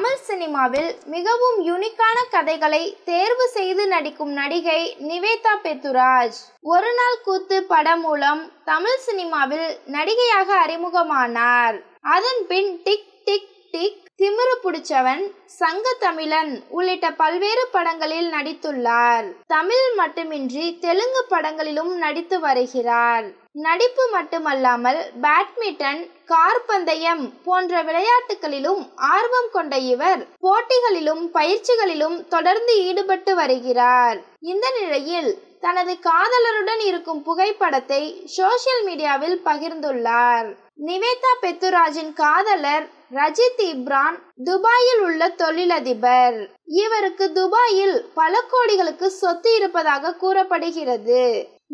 தமிழ் சினிமாவில் மிகவும் யூனிக்கான கதைகளை தேர்வு செய்து நடிக்கும் நடிகை நிவேதா பெத்துராஜ். ஒரு நாள் கூத்து படம் மூலம் தமிழ் சினிமாவில் நடிகையாக அறிமுகமானார். அதன் பின் டிக் டிக் டிக், திமிரு புடிச்சவன், சங்க தமிழன் உள்ளிட்ட பல்வேறு படங்களில் நடித்துள்ளார். தமிழ் மட்டுமின்றி தெலுங்கு படங்களிலும் நடித்து வருகிறார். நடிப்பு மட்டுமல்லாமல் பேட்மிண்டன், கார் பந்தயம் போன்ற விளையாட்டுகளிலும் ஆர்வம் கொண்ட இவர் போட்டிகளிலும் பயிற்சிகளிலும் தொடர்ந்து ஈடுபட்டு வருகிறார். இந்த நிலையில் தனது காதலருடன் இருக்கும் புகைப்படத்தை சோசியல் மீடியாவில் பகிர்ந்துள்ளார். நிவேதா பெத்துராஜின் காதலர் ரஜித் இப்ரான் துபாயில் உள்ள தொழிலதிபர். இவருக்கு துபாயில் பல கோடிகளுக்கு சொத்து இருப்பதாக கூறப்படுகிறது.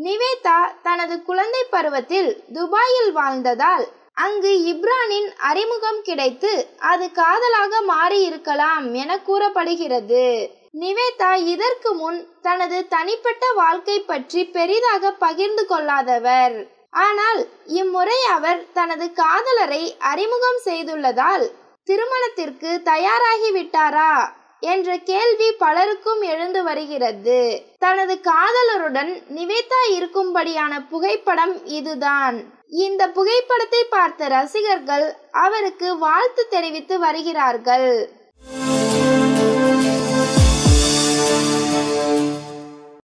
நிவேதா தனது குழந்தை பருவத்தில் துபாயில் வாழ்ந்ததால் அங்கு இப்ரானின் அறிமுகம் கிடைத்து அது காதலாக மாறி இருக்கலாம் என கூறப்படுகிறது. நிவேதா இதற்கு முன் தனது தனிப்பட்ட வாழ்க்கை பற்றி பெரிதாக பகிர்ந்து கொள்ளாதவர். ஆனால் இம்முறை அவர் தனது காதலரை அறிமுகம் செய்துள்ளதால் திருமணத்திற்கு தயாராகிவிட்டாரா என்ற கேள்வி பலருக்கும் எழுந்து வருகிறது. தனது காதலருடன் நிவேதா இருக்கும்படியான புகைப்படம் இதுதான். இந்த புகைப்படத்தை பார்த்த ரசிகர்கள் அவருக்கு வாழ்த்து தெரிவித்து வருகிறார்கள்.